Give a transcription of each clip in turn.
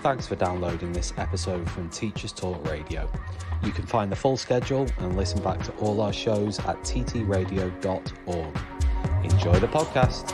Thanks for downloading this episode from Teachers Talk Radio. You can find the full schedule and listen back to all our shows at ttradio.org. Enjoy the podcast.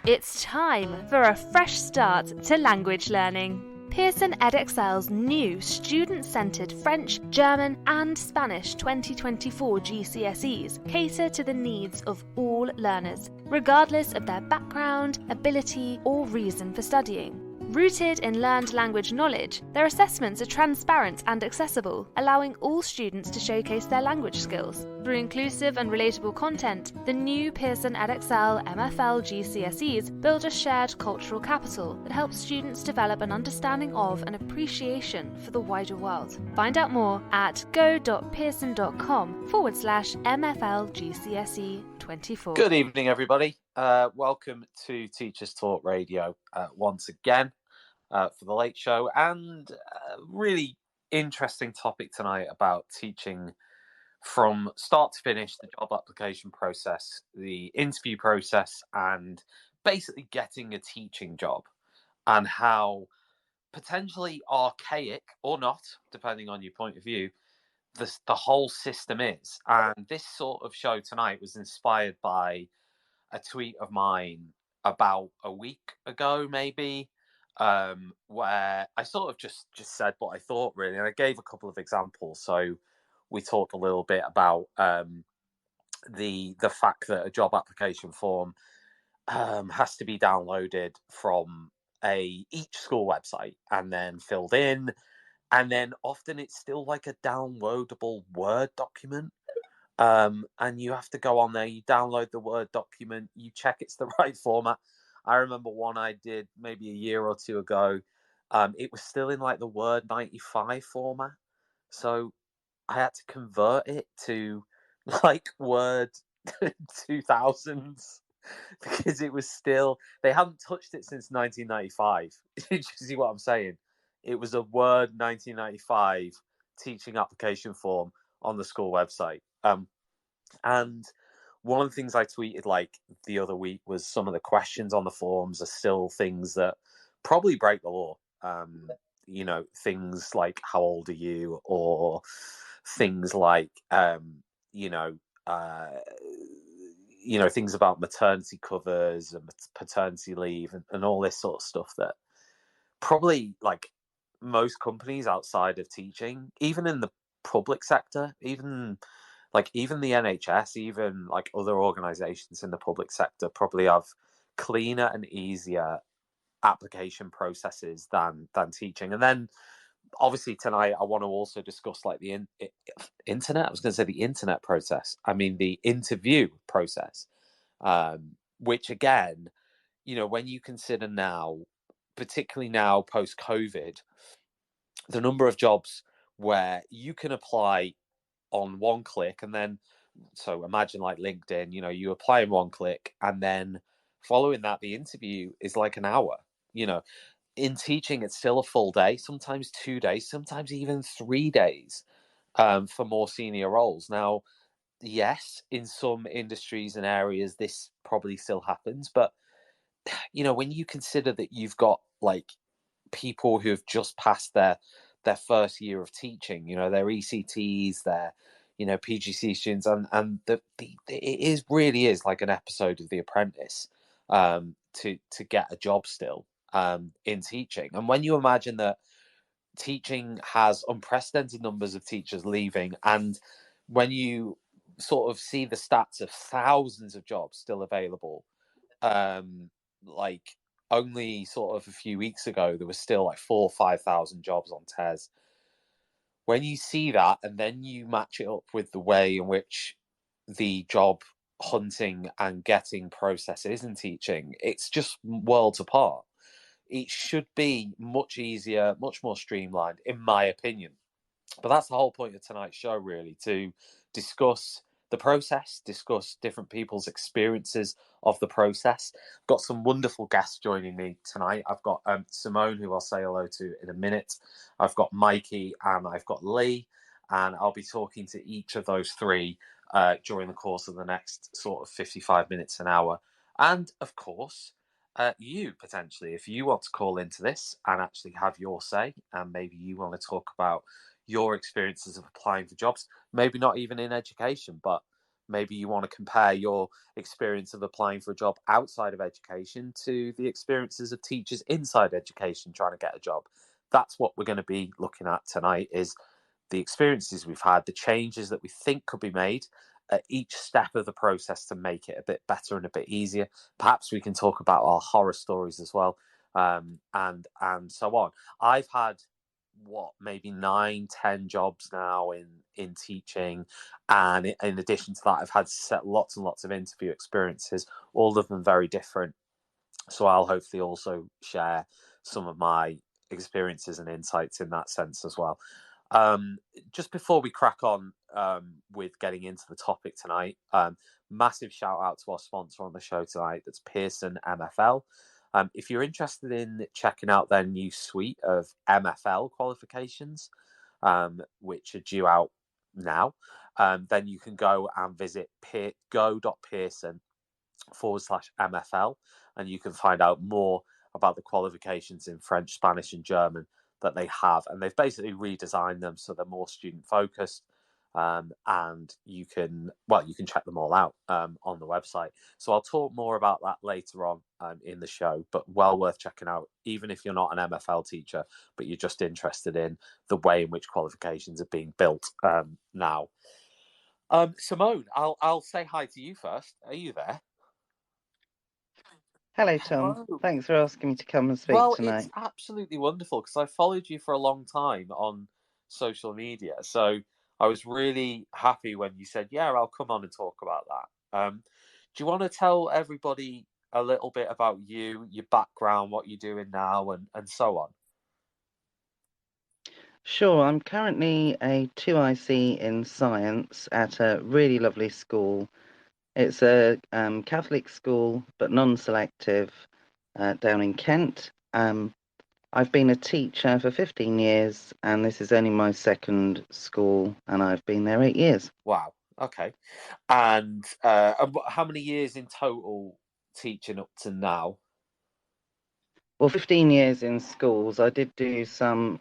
It's time for a fresh start to language learning. Pearson EdXL's new student-centred French, German and Spanish 2024 GCSEs cater to the needs of all learners, regardless of their background, ability or reason for studying. Rooted in learned language knowledge, their assessments are transparent and accessible, allowing all students to showcase their language skills. Through inclusive and relatable content, the new Pearson EdXL MFL GCSEs build a shared cultural capital that helps students develop an understanding of and appreciation for the wider world. Find out more at go.pearson.com/MFL GCSE 24. Good evening, everybody. Welcome to Teachers Talk Radio once again for the late show, and a really interesting topic tonight about teaching from start to finish, the job application process, the interview process, and basically getting a teaching job, and how potentially archaic or not, depending on your point of view, the whole system is. And this sort of show tonight was inspired by a tweet of mine about a week ago, maybe, where I sort of just said what I thought, really, and I gave a couple of examples. So we talked a little bit about the fact that a job application form has to be downloaded from each school website and then filled in, and then often it's still like a downloadable Word document. And you have to go on there, you download the Word document, you check it's the right format. I remember one I did maybe a year or two ago. It was still in like the Word 95 format. So I had to convert it to like Word 2000s because it was still, they hadn't touched it since 1995. You see what I'm saying? It was a Word 1995 teaching application form on the school website. And one of the things I tweeted like the other week was some of the questions on the forums are still things that probably break the law. You know, things like how old are you, or things like things about maternity covers and paternity leave and all this sort of stuff that probably like most companies outside of teaching, even in the public sector, even the NHS, even like other organizations in the public sector probably have cleaner and easier application processes than teaching. And then obviously tonight I want to also discuss like the internet. I was going to say the internet process. I mean the interview process, which again, you know, when you consider now, particularly now post-COVID, the number of jobs where you can apply on one click, and then so imagine like LinkedIn, you know, you apply in one click and then following that the interview is like an hour. You know, in teaching it's still a full day, sometimes 2 days, sometimes even 3 days for more senior roles. Now, yes, in some industries and areas this probably still happens, but you know, when you consider that you've got like people who have just passed their first year of teaching, you know, their ECTs, their, you know, PGC students, and it really is like an episode of The Apprentice to get a job still in teaching. And when you imagine that teaching has unprecedented numbers of teachers leaving, and when you sort of see the stats of thousands of jobs still available, like only sort of a few weeks ago, there was still like 4,000 or 5,000 jobs on TES. When you see that, and then you match it up with the way in which the job hunting and getting process is in teaching, it's just worlds apart. It should be much easier, much more streamlined, in my opinion. But that's the whole point of tonight's show, really, to discuss the process, discuss different people's experiences of the process. I've got some wonderful guests joining me tonight. I've got Simone, who I'll say hello to in a minute. I've got Mikey and I've got Lee, and I'll be talking to each of those three during the course of the next sort of 55 minutes, an hour. And of course, you potentially, if you want to call into this and actually have your say, and maybe you want to talk about your experiences of applying for jobs, maybe not even in education, but maybe you want to compare your experience of applying for a job outside of education to the experiences of teachers inside education trying to get a job. That's what we're going to be looking at tonight, is the experiences we've had, the changes that we think could be made at each step of the process to make it a bit better and a bit easier. Perhaps we can talk about our horror stories as well, and so on. I've had maybe 9-10 jobs now in teaching, and in addition to that, I've had lots and lots of interview experiences, all of them very different. So I'll hopefully also share some of my experiences and insights in that sense as well. Just before we crack on with getting into the topic tonight, massive shout out to our sponsor on the show tonight. That's Pearson MFL. If you're interested in checking out their new suite of MFL qualifications, which are due out now, then you can go and visit go.pearson.com/MFL, and you can find out more about the qualifications in French, Spanish, and German that they have. And they've basically redesigned them so they're more student focused. And you can check them all out on the website. So I'll talk more about that later on in the show, but well worth checking out, even if you're not an MFL teacher, but you're just interested in the way in which qualifications are being built now. Simone, I'll say hi to you first. Are you there? Hello, Tom. Hello. Thanks for asking me to come and speak tonight. It's absolutely wonderful because I followed you for a long time on social media. So I was really happy when you said, yeah, I'll come on and talk about that. Do you want to tell everybody a little bit about you, your background, what you're doing now, and so on? Sure, I'm currently a 2IC in science at a really lovely school. It's a Catholic school, but non-selective, down in Kent. I've been a teacher for 15 years, and this is only my second school, and I've been there 8 years. Wow. Okay. And how many years in total teaching up to now? Well, 15 years in schools. I did do some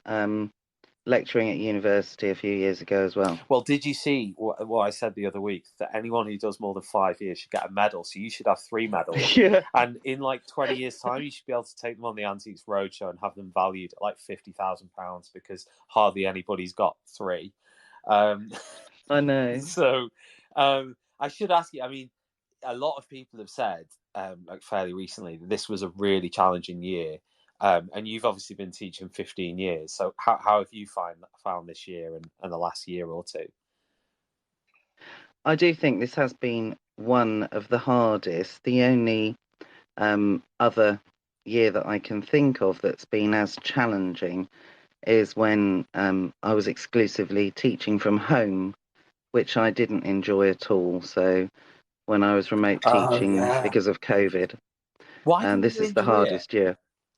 lecturing at university a few years ago as well. Well, did you see what I said the other week, that anyone who does more than 5 years should get a medal? So you should have 3 medals. Yeah. And in like 20 years' time, you should be able to take them on the Antiques Roadshow and have them valued at like £50,000 because hardly anybody's got 3. I know. So I should ask you, I mean, a lot of people have said, like fairly recently, that this was a really challenging year. And you've obviously been teaching 15 years. So how have you found this year and the last year or two? I do think this has been one of the hardest. The only other year that I can think of that's been as challenging is when I was exclusively teaching from home, which I didn't enjoy at all. So when I was remote teaching because of COVID, this is the hardest year.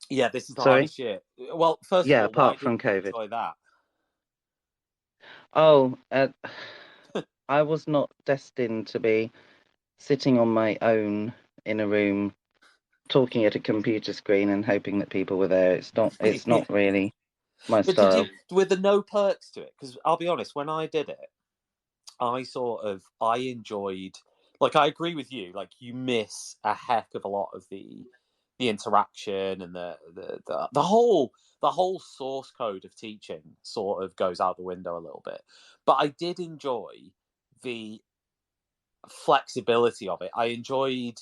Yeah, this is the Sorry? hardest year. Well, first of all, apart from COVID. Enjoy that? Oh, I was not destined to be sitting on my own in a room, talking at a computer screen and hoping that people were there. It's not really my style. With the no perks to it? Because I'll be honest, when I did it, I enjoyed, like, I agree with you, like you miss a heck of a lot of the interaction and the whole source code of teaching sort of goes out the window a little bit. But I did enjoy the flexibility of it. I enjoyed,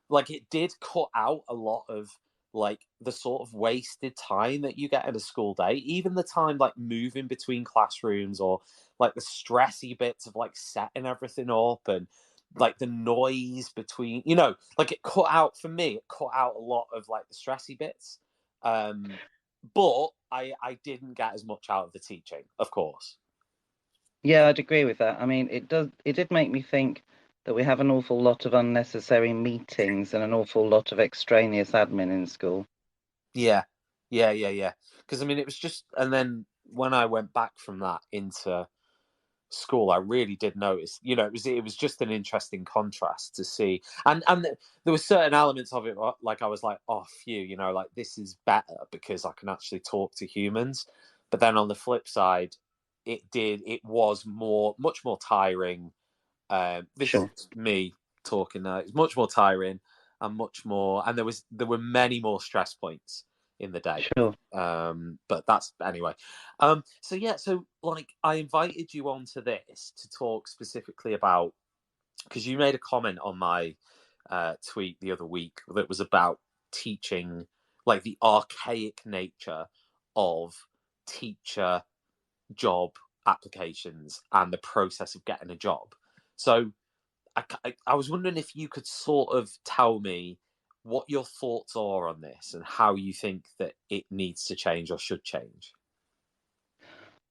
like, it did cut out a lot of like the sort of wasted time that you get in a school day, even the time like moving between classrooms, or like the stressy bits of like setting everything up, and like the noise between, like it cut out a lot of like the stressy bits. But I didn't get as much out of the teaching, of course. Yeah, I'd agree with that. I mean, it did make me think that we have an awful lot of unnecessary meetings and an awful lot of extraneous admin in school. Yeah. Because I mean, it was just, and then when I went back from that into school, I really did notice, it was just an interesting contrast to see. And there were certain elements of it, like I was like, oh, phew, like this is better because I can actually talk to humans. But then on the flip side, it was much more tiring. This Sure. is me talking now. It's much more tiring and and there were many more stress points in the day. Sure. But that's anyway. So like I invited you onto this to talk specifically about, because you made a comment on my tweet the other week that was about teaching, like the archaic nature of teacher job applications and the process of getting a job. So I was wondering if you could sort of tell me what your thoughts are on this and how you think that it needs to change or should change.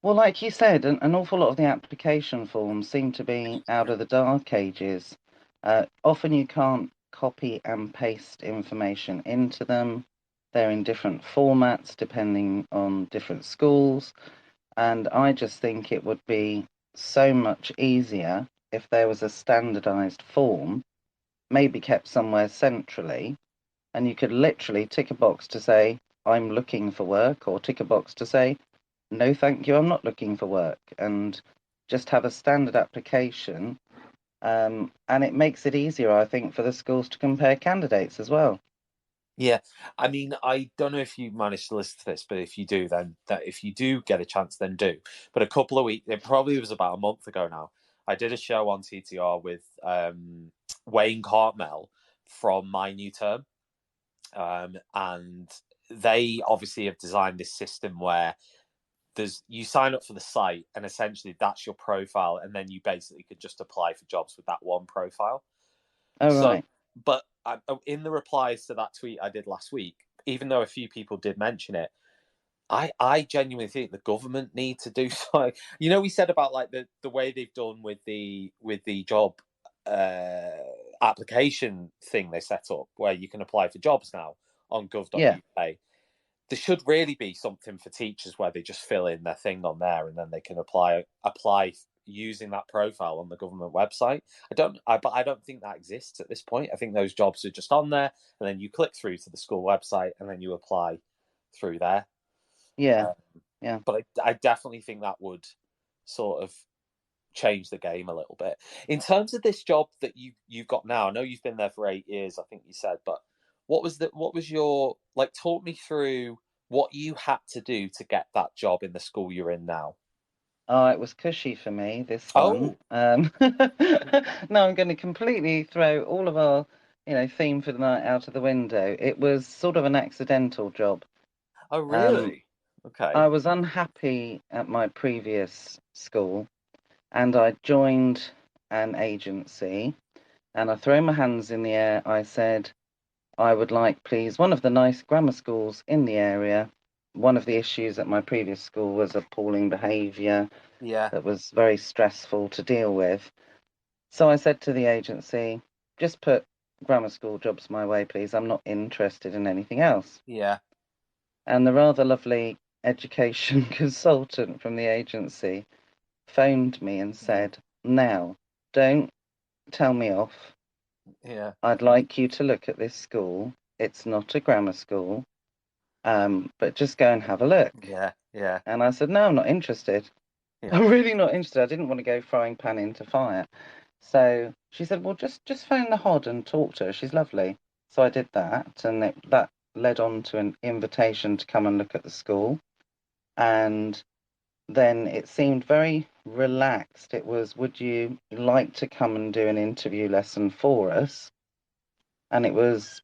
Well, like you said, an awful lot of the application forms seem to be out of the dark ages. Often you can't copy and paste information into them. They're in different formats depending on different schools. And I just think it would be so much easier if there was a standardized form, maybe kept somewhere centrally, and you could literally tick a box to say, I'm looking for work, or tick a box to say, no, thank you, I'm not looking for work, and just have a standard application. And it makes it easier, I think, for the schools to compare candidates as well. Yeah, I mean, I don't know if you managed to listen to this, but if you do, then if you do get a chance, then do. But a couple of weeks, it probably was about a month ago now, I did a show on TTR with Wayne Cartmel from My New Term. And they obviously have designed this system where you sign up for the site and essentially that's your profile, and then you basically could just apply for jobs with that one profile. Oh, So, right. but in the replies to that tweet I did last week, even though a few people did mention it, I genuinely think the government need to do something. We said about like the way they've done with the job application thing they set up, where you can apply for jobs now on Yeah. gov.uk. There should really be something for teachers where they just fill in their thing on there and then they can apply using that profile on the government website. But I don't think that exists at this point. I think those jobs are just on there, and then you click through to the school website and then you apply through there. Yeah. Yeah. But I definitely think that would sort of change the game a little bit. In terms of this job that you've got now, I know you've been there for 8 years, I think you said, but what was your, like, talk me through what you had to do to get that job in the school you're in now. Oh, it was cushy for me, this one. Oh, No, I'm going to completely throw all of our, theme for the night out of the window. It was sort of an accidental job. oh, Um, really? Okay. I was unhappy at my previous school, and I joined an agency, and I threw my hands in the air. I said, I would like, please, one of the nice grammar schools in the area. One of the issues at my previous school was appalling behaviour Yeah. that was very stressful to deal with. So I said to the agency, just put grammar school jobs my way, please. I'm not interested in anything else. Yeah. And the rather lovely education consultant from the agency phoned me and said, now, don't tell me off. Yeah. I'd like you to look at this school. It's not a grammar school, but just go and have a look. Yeah. Yeah. And I said, no, I'm not interested. Yeah. I'm really not interested. I didn't want to go frying pan into fire. So she said, well, just phone the HOD and talk to her. She's lovely. So I did that, and that led on to an invitation to come and look at the school. And then it seemed very relaxed. It was, would you like to come and do an interview lesson for us? And it was,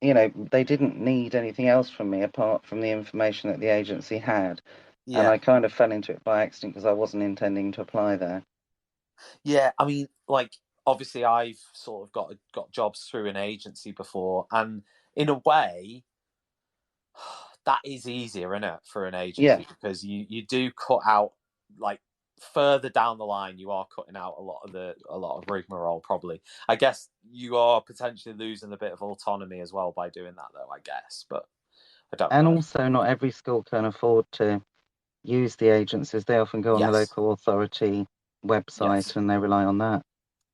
they didn't need anything else from me apart from the information that the agency had. And Yeah. I kind of fell into it by accident because I wasn't intending to apply there. Yeah. I mean, like, obviously I've sort of got jobs through an agency before, and in a way that is easier, isn't it, for an Yeah. agency, because you do cut out, like, further down the line you are cutting out a lot of rigmarole. Probably, I guess you are potentially losing a bit of autonomy as well by doing that, though, I guess, but I don't And know. also, not every school can afford to use the agencies. They often go on the Yes. local authority website and they rely on that.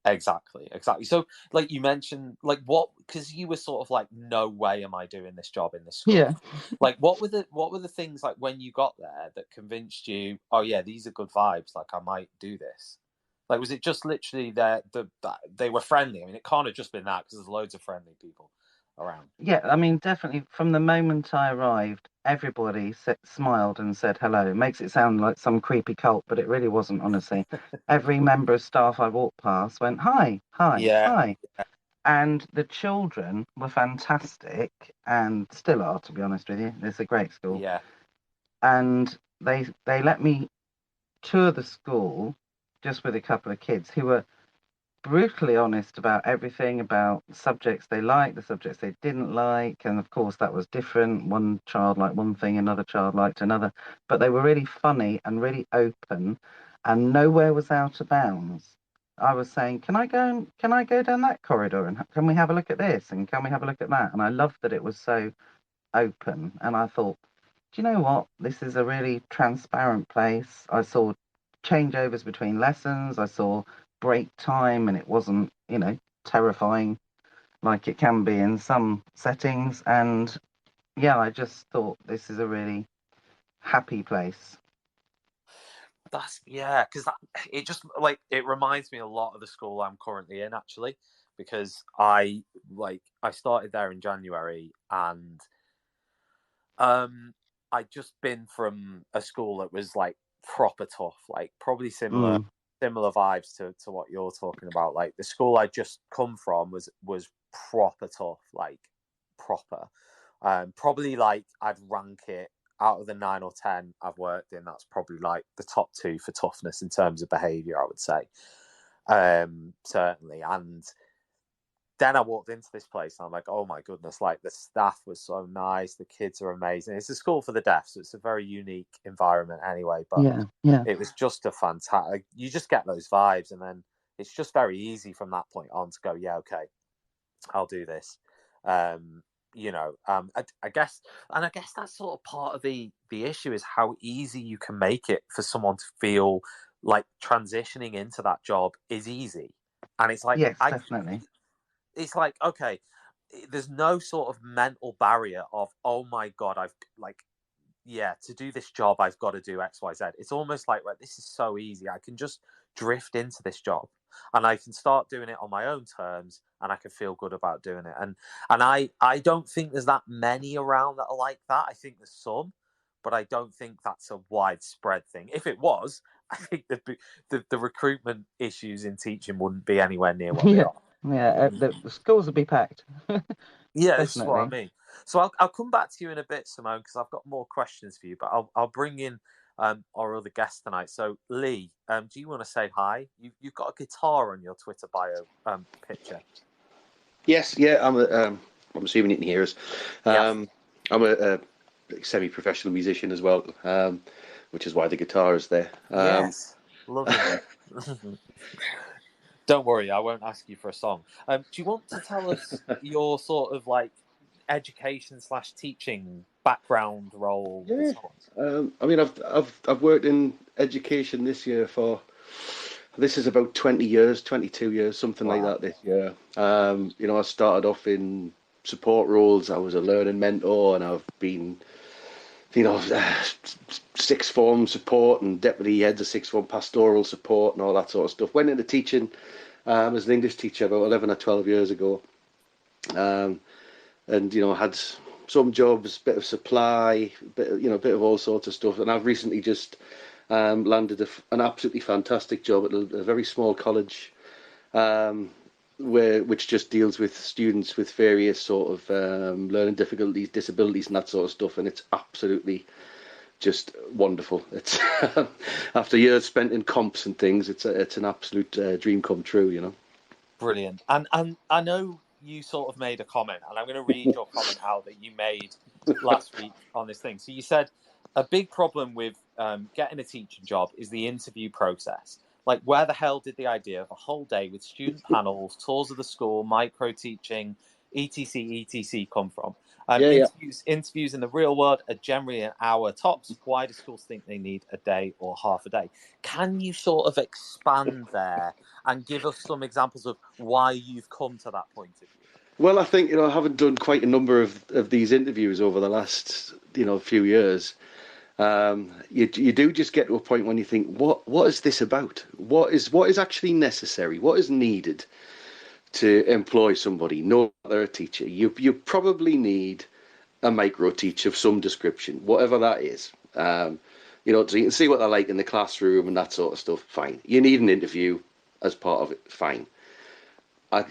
Exactly. So, like you mentioned, like because you were sort of like, no way am I doing this job in this school. Yeah. Like, what were the things like when you got there that convinced you, oh yeah, these are good vibes, like I might do this? Like, was it just literally that they were friendly? I mean, it can't have just been that, because there's loads of friendly people around. Yeah, I mean, definitely from the moment I arrived, everybody smiled and said hello. It makes it sound like some creepy cult, but it really wasn't, honestly. Every member of staff I walked past went, hi, hi, Yeah. hi. And the children were fantastic and still are, to be honest with you. It's a great school. Yeah. And they let me tour the school just with a couple of kids who were brutally honest about everything, about subjects they liked, the subjects they didn't like, and of course that was different. One child liked one thing, another child liked another, but they were really funny and really open, and nowhere was out of bounds. I was saying, can I go down that corridor, and can we have a look at this, and can we have a look at that? And I loved that it was so open, and I thought, do you know what? This is a really transparent place. I saw changeovers between lessons. I saw break time, and it wasn't, terrifying like it can be in some settings. And yeah, I just thought this is a really happy place. Because it just like it reminds me a lot of the school I'm currently in, actually, because I started there in January, and I'd just been from a school that was like proper tough, like probably similar vibes to what you're talking about. Like the school I'd just come from was proper tough, like proper. Probably like I'd rank it out of the 9 or 10 I've worked in. That's probably like the top 2 for toughness in terms of behaviour, I would say. Certainly. And then I walked into this place and I'm like, oh my goodness, like the staff was so nice. The kids are amazing. It's a school for the deaf, so it's a very unique environment anyway. But yeah, it was just a fantastic, you just get those vibes. And then it's just very easy from that point on to go, yeah, okay, I'll do this. I guess that's sort of part of the issue, is how easy you can make it for someone to feel like transitioning into that job is easy. And it's like, yes, definitely. It's like, okay, there's no sort of mental barrier of, oh my God, to do this job, I've got to do X, Y, Z. It's almost like, right, this is so easy. I can just drift into this job and I can start doing it on my own terms and I can feel good about doing it. And I don't think there's that many around that are like that. I think there's some, but I don't think that's a widespread thing. If it was, I think the recruitment issues in teaching wouldn't be anywhere near what they are. Yeah, the schools will be packed. Yeah, definitely. this is what I mean. So I'll come back to you in a bit, Simone, because I've got more questions for you. But I'll bring in our other guest tonight. So Lee, do you want to say hi? You've got a guitar on your Twitter bio picture. Yes, yeah. I'm assuming you can hear us. I'm a semi-professional musician as well, which is why the guitar is there. Yes, lovely. Don't worry, I won't ask you for a song. Do you want to tell us your sort of like education/teaching background role? Yeah. I mean, I've worked in education this year this is about 20 years, 22 years, something like that this year. I started off in support roles. I was a learning mentor, and I've been, sixth form support and deputy heads of sixth form pastoral support and all that sort of stuff. Went into teaching as an English teacher about 11 or 12 years ago. And, had some jobs, bit of supply, bit of all sorts of stuff. And I've recently just landed an absolutely fantastic job at a very small college, which just deals with students with various sort of learning difficulties, disabilities, and that sort of stuff. And it's absolutely just wonderful. It's after years spent in comps and things, it's an absolute dream come true. Brilliant. And I know you sort of made a comment, and I'm going to read your comment out that you made last week on this thing. So you said a big problem with getting a teaching job is the interview process. Like, where the hell did the idea of a whole day with student panels, tours of the school, micro teaching, etc., come from? Yeah. Interviews in the real world are generally an hour tops. Why do schools think they need a day or half a day? Can you sort of expand there and give us some examples of why you've come to that point of view? Well, I think, having done quite a number of these interviews over the last, few years, you do just get to a point when you think, what is this about? What is actually necessary? What is needed to employ somebody? No matter a teacher, you probably need a micro teach of some description, whatever that is. So you can see what they're like in the classroom and that sort of stuff. Fine. You need an interview as part of it. Fine. I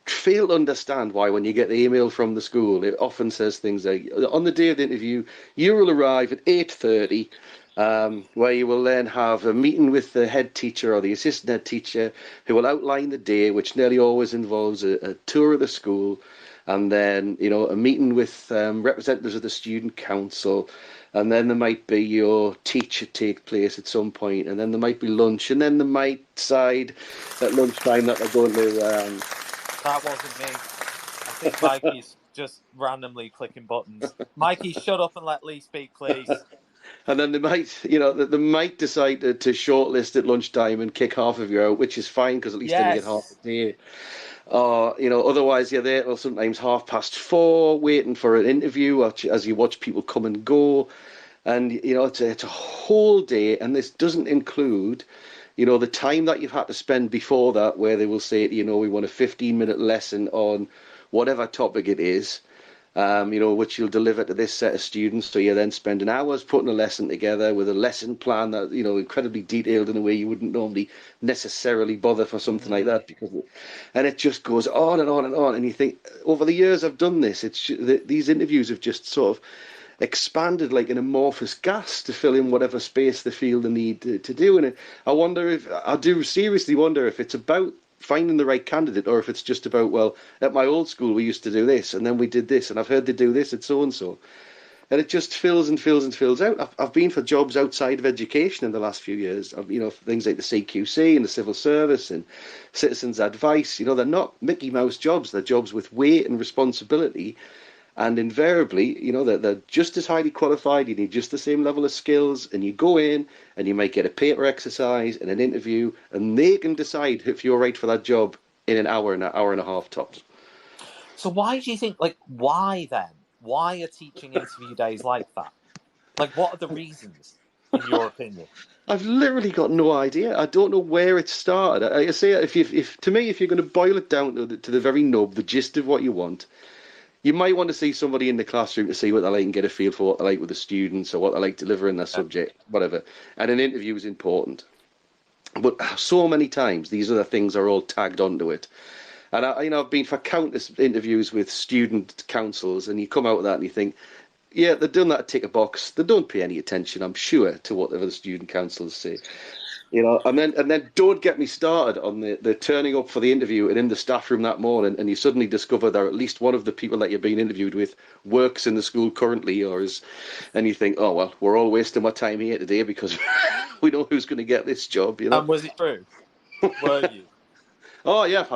fail to understand why when you get the email from the school, it often says things like, on the day of the interview, you will arrive at 8:30, where you will then have a meeting with the head teacher or the assistant head teacher who will outline the day, which nearly always involves a tour of the school, and then, a meeting with representatives of the student council, and then there might be your teacher take place at some point, and then there might be lunch, and then they might decide at lunchtime that they're going to... That wasn't me. I think Mikey's just randomly clicking buttons. Mikey, shut up and let Lee speak, please. And then they might decide to shortlist at lunchtime and kick half of you out, which is fine because at least then you get half a day. Or, otherwise you're there till sometimes 4:30 waiting for an interview as you watch people come and go. And, it's a whole day. And this doesn't include, the time that you've had to spend before that, where they will say, we want a 15-minute lesson on whatever topic it is, which you'll deliver to this set of students. So you're then spending hours putting a lesson together with a lesson plan that, incredibly detailed in a way you wouldn't normally necessarily bother for something like that. And it just goes on and on and on. And you think, over the years I've done this, these interviews have just sort of expanded like an amorphous gas to fill in whatever space they feel the need to do. And I do seriously wonder if it's about finding the right candidate, or if it's just about, well, at my old school we used to do this, and then we did this, and I've heard they do this at so and so, and it just fills and fills and fills out. I've been for jobs outside of education in the last few years. Things like the CQC and the civil service and citizens advice. They're not Mickey Mouse jobs. They're jobs with weight and responsibility. And invariably, they're just as highly qualified. You need just the same level of skills. And you go in and you might get a paper exercise and an interview, and they can decide if you're right for that job in an hour and a half tops. So why do you think, why then? Why are teaching interview days like that? What are the reasons, in your opinion? I've literally got no idea. I don't know where it started. I say, if you're going to boil it down to the very nub, the gist of what you want, you might want to see somebody in the classroom to see what they're like and get a feel for what they're like with the students or what they're like delivering their subject, whatever. And an interview is important. But so many times, these other things are all tagged onto it. And I've been for countless interviews with student councils, and you come out of that and you think, yeah, they're doing that to tick a box. They don't pay any attention, I'm sure, to whatever the student councils say. And then don't get me started on the turning up for the interview and in the staff room that morning, and you suddenly discover that at least one of the people that you're being interviewed with works in the school currently, and you think, oh well, we're all wasting our time here today because we know who's going to get this job. And was it true? Were you? Oh yeah, I've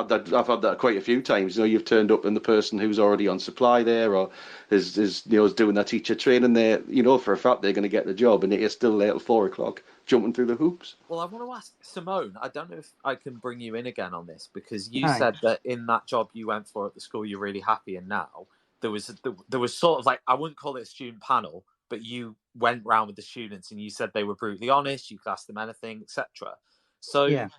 had that quite a few times. You've turned up and the person who's already on supply there, or is doing their teacher training there, for a fact they're going to get the job, and you're still there at 4:00 jumping through the hoops. Well, I want to ask Simone, I don't know if I can bring you in again on this, because you said that in that job you went for at the school you're really happy in now, there was sort of I wouldn't call it a student panel, but you went round with the students and you said they were brutally honest, you could ask them anything, etc. So yeah.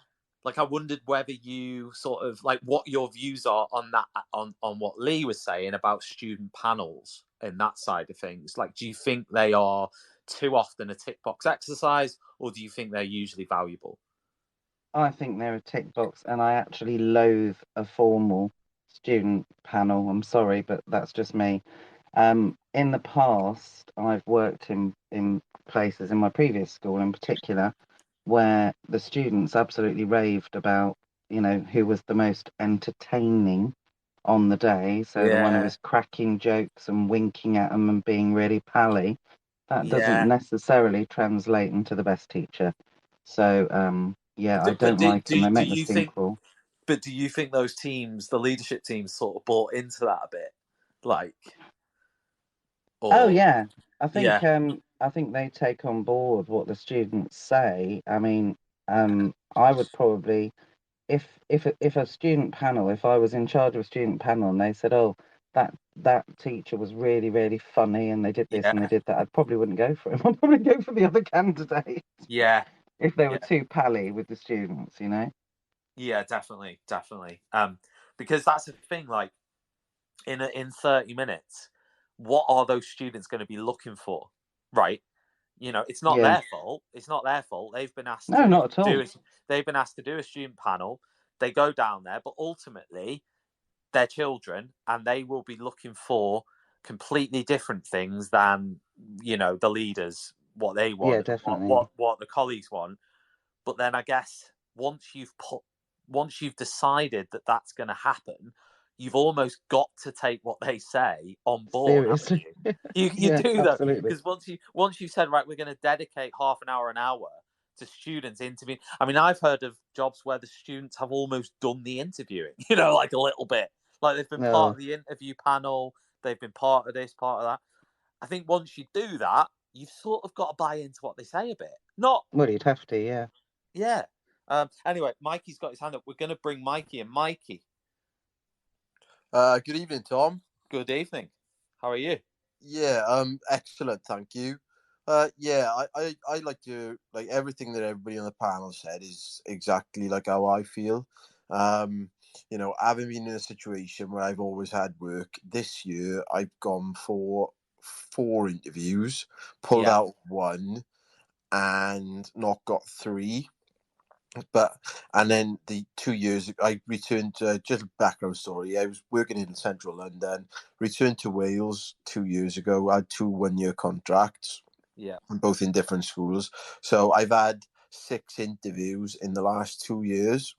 I wondered whether you sort of what your views are on that, on what Lee was saying about student panels and that side of things. Do you think they are too often a tick box exercise, or do you think they're usually valuable? I think they're a tick box, and I actually loathe a formal student panel. I'm sorry, but that's just me. In the past, I've worked in places, in my previous school in particular, where the students absolutely raved about, who was the most entertaining on the day. So the one who was cracking jokes and winking at them and being really pally, that doesn't necessarily translate into the best teacher. So, I don't like them. They make the seem cruel. But do you think those teams, the leadership teams, sort of bought into that a bit? Oh Or yeah, yeah, I think they take on board what the students say. I mean, I would probably, if a student panel, if I was in charge of a student panel and they said, oh, that teacher was really really funny and they did this and they yeah, did that, I probably wouldn't go for him. I'd probably go for the other candidate yeah, if they were yeah, too pally with the students, you know. yeah, definitely, definitely. Because that's the thing. Like in 30 minutes, what are those students going to be looking for, right? It's not Yeah, their fault. It's not their fault. They've been asked no, to not at all. do. They've been asked to do a student panel. They go down there, but ultimately, they're children, and they will be looking for completely different things than the leaders, what they Yeah, want, definitely. what the colleagues want. But then I guess once you've decided that that's going to happen, you've almost got to take what they say on board, haven't Seriously. you? You Yeah, do though, absolutely. because once you've said, right, we're going to dedicate half an hour to students interviewing. I mean, I've heard of jobs where the students have almost done the interviewing, like a little bit, like they've been part No, of the interview panel, they've been part of this, part of that. I think once you do that, you've sort of got to buy into what they say a bit. Not, well, you'd have to, yeah. yeah. Anyway, Mikey's got his hand up. We're going to bring Mikey in. Mikey, Good evening, Tom. good evening. How are you? Yeah, excellent, thank you. Yeah, I like to like everything that everybody on the panel said is exactly like how I feel. Having been in a situation where I've always had work, this year I've gone for 4 interviews, pulled Yeah. out one, and not got three. And then the 2 years I returned to just a background story. I was working in central London, returned to Wales 2 years ago. I had 2 1-year contracts, Yeah. both in different schools. So I've had 6 interviews in the last 2 years.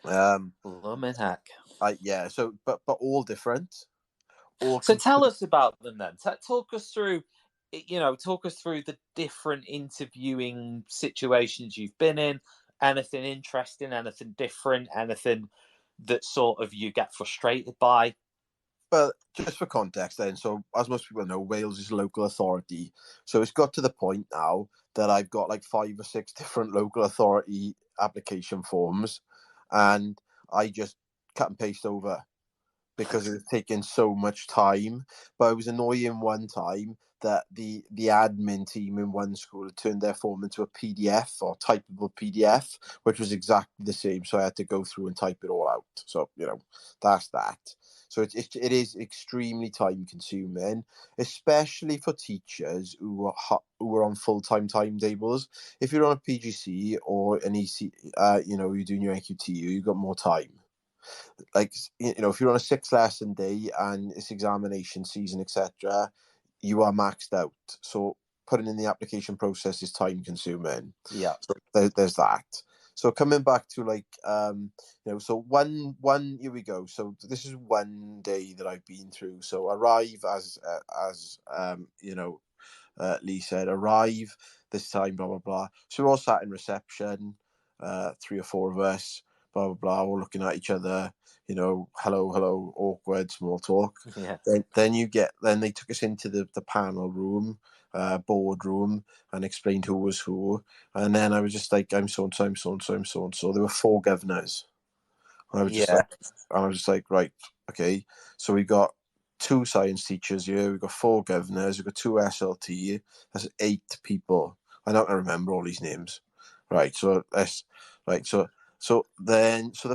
Blooming heck. But all different. All So tell complete. us about them then. Talk us through, talk us through the different interviewing situations you've been in. Anything interesting, anything different, anything that sort of you get frustrated by. But just for context then, so as most people know, Wales is a local authority. So it's got to the point now that I've got like 5 or 6 different local authority application forms, and I just cut and paste over because it's taken so much time. But I was annoying one time that the admin team in one school had turned their form into a PDF or typable PDF, which was exactly the same. So I had to go through and type it all out. So, that's that. So it is extremely time consuming, especially for teachers who are on full-time timetables. If you're on a PGC or an EC, you're doing your NQTU, you've got more time. Like, if you're on a 6-lesson day and it's examination season, etc., you are maxed out. So putting in the application process is time consuming. Yeah. So there's that. So coming back to so one here we go. So this is one day that I've been through. So arrive as Lee said, arrive this time, blah blah blah. So we're all sat in reception, 3 or 4 of us, blah blah blah, all looking at each other. Hello, hello, awkward small talk. Yeah. Then they took us into the panel room, boardroom, and explained who was who. And then I was just like, I'm so and so, I'm so and so, I'm so and so. There were 4 governors. And I was just like, right, okay. So we got 2 science teachers here. We've got 4 governors. We've got 2 SLT. That's 8 people. I don't remember all these names. Right. So the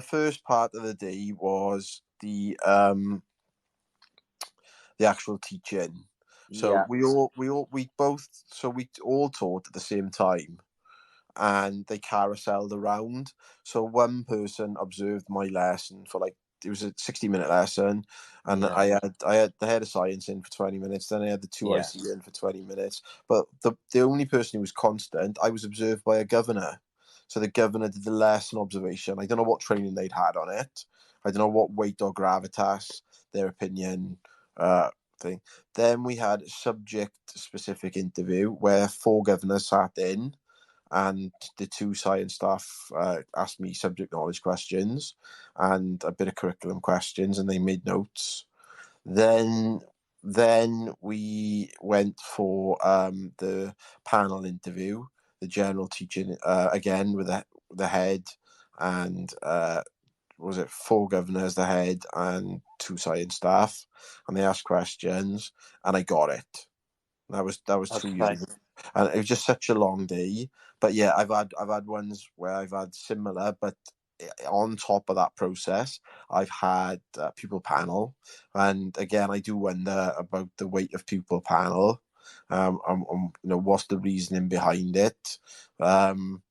first part of the day was the actual teaching. So Yeah. we all taught at the same time, and they carouselled around. So one person observed my lesson for it was a 60-minute lesson, and Yeah. I had the head of science in for 20 minutes, then I had the 2 IC in for 20 minutes. But the only person who was constant, I was observed by a governor. So the governor did the lesson observation. I don't know what training they'd had on it. I don't know what weight or gravitas their opinion thing. Then we had a subject-specific interview where 4 governors sat in, and the 2 science staff asked me subject knowledge questions and a bit of curriculum questions, and they made notes. Then then we went for the panel interview, the general teaching, again with the head and was it 4 governors, the head, and 2 science staff, and they asked questions, and I got it. That was 2 years ago, and it was just such a long day. But yeah, I've had ones where I've had similar, but on top of that process, I've had pupil panel, and again, I do wonder about the weight of pupil panel. What's the reasoning behind it? Who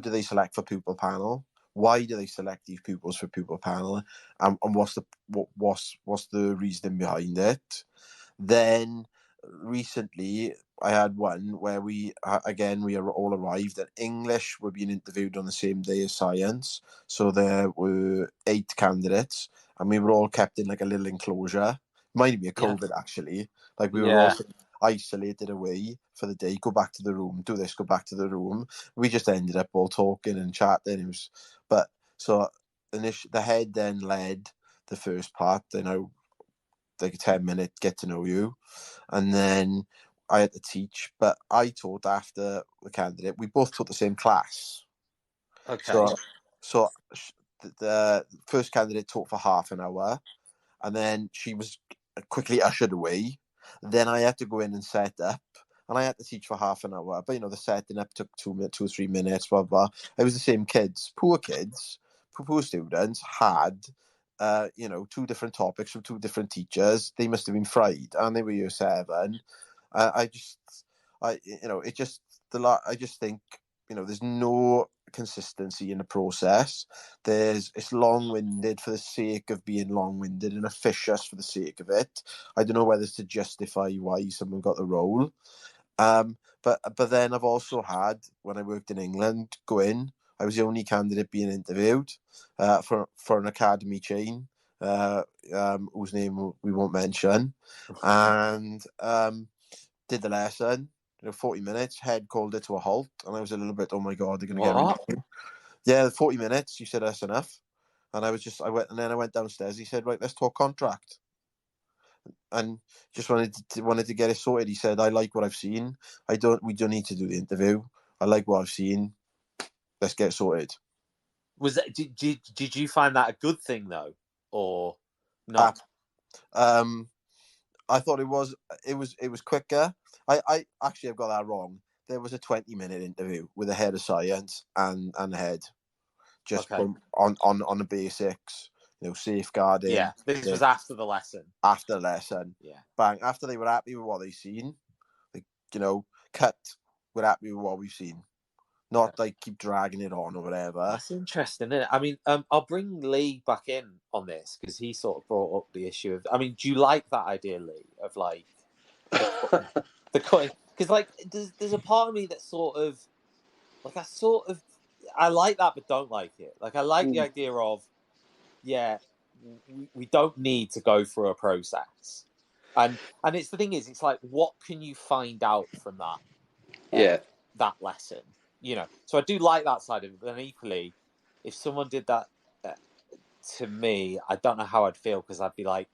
do they select for pupil panel? Why do they select these pupils for pupil panel? And what's the reasoning behind it? Then recently, I had one where we all arrived, and English were being interviewed on the same day as science. So there were 8 candidates, and we were all kept in like a little enclosure. Reminded me of COVID, actually. Like we were all isolated away for the day. Go back to the room. Do this. Go back to the room. We just ended up all talking and chatting. The head then led the first part. Like a 10-minute get to know you, and then I had to teach, but I taught after the candidate. We both taught the same class. Okay. So the first candidate taught for half an hour, and then she was quickly ushered away. Then I had to go in and set up, and I had to teach for half an hour. But the setting up took 2 or 3 minutes. Blah blah. It was the same kids, poor students had 2 different topics from 2 different teachers. They must have been fried, and they were year 7. I just think there's no consistency in the process. It's long-winded for the sake of being long-winded and officious for the sake of it. I don't know whether it's to justify why someone got the role. But then I've also had, when I worked in England, I was the only candidate being interviewed for an academy chain, whose name we won't mention, and did the lesson. 40 minutes. Head called it to a halt, and I was a little bit, oh my god, they're going to get me. Yeah, 40 minutes. You said that's enough, and I went downstairs. He said, right, let's talk contract. And just wanted to get it sorted. He said, I like what I've seen. We don't need to do the interview. I like what I've seen. Let's get it sorted. Was that, did you find that a good thing though, or not? I thought it was quicker. I actually, I've got that wrong. There was a 20-minute interview with the head of science and the head, just on the basics, safeguarding. Yeah, this was after the lesson. After the lesson, yeah, bang. After they were happy with what they've seen, cut. We're happy with what we've seen. Not like keep dragging it on or whatever. That's interesting, isn't it? I mean, I'll bring Lee back in on this because he sort of brought up the issue of. I mean, do you like that idea, Lee, of like the coin? Because like, there's a part of me that I like that, but don't like it. Like, I like the idea of, we don't need to go through a process, and it's the thing is, it's like, what can you find out from that? That lesson. So I do like that side of it, but then equally, if someone did that to me, I don't know how I'd feel, because I'd be like,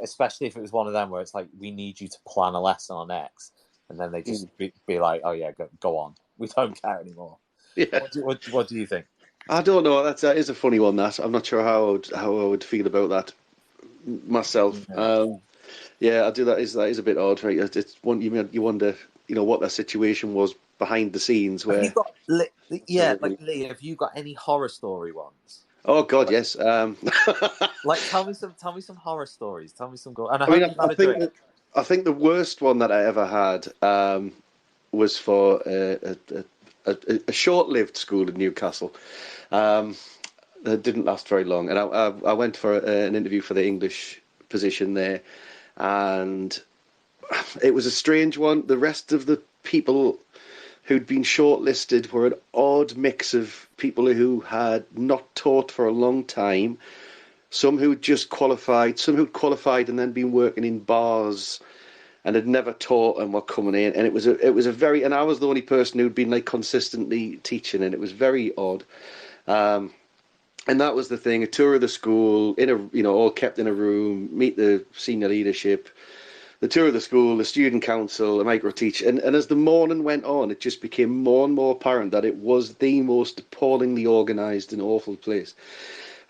especially if it was one of them where it's like, we need you to plan a lesson on X, and then they just be like, oh yeah, go on, we don't care anymore. Yeah. What do you think? I don't know. That is a funny one. That I'm not sure how I would feel about that myself. I do. That is a bit odd, right? It's one you wonder, what the situation was behind the scenes. Where Lee, have you got any horror story ones? Oh God, yes. Like, tell me some horror stories. Tell me some go. And I think the worst one that I ever had was for a short-lived school in Newcastle. That didn't last very long, and I went for an interview for the English position there, and it was a strange one. The rest of the people who'd been shortlisted were an odd mix of people who had not taught for a long time, some who'd just qualified, some who'd qualified and then been working in bars and had never taught and were coming in. And it was a very, and I was the only person who'd been like consistently teaching, and it was very odd. And that was the thing, a tour of the school, all kept in a room, meet the senior leadership, the tour of the school, the student council, the micro teach. And as the morning went on, it just became more and more apparent that it was the most appallingly organised and awful place.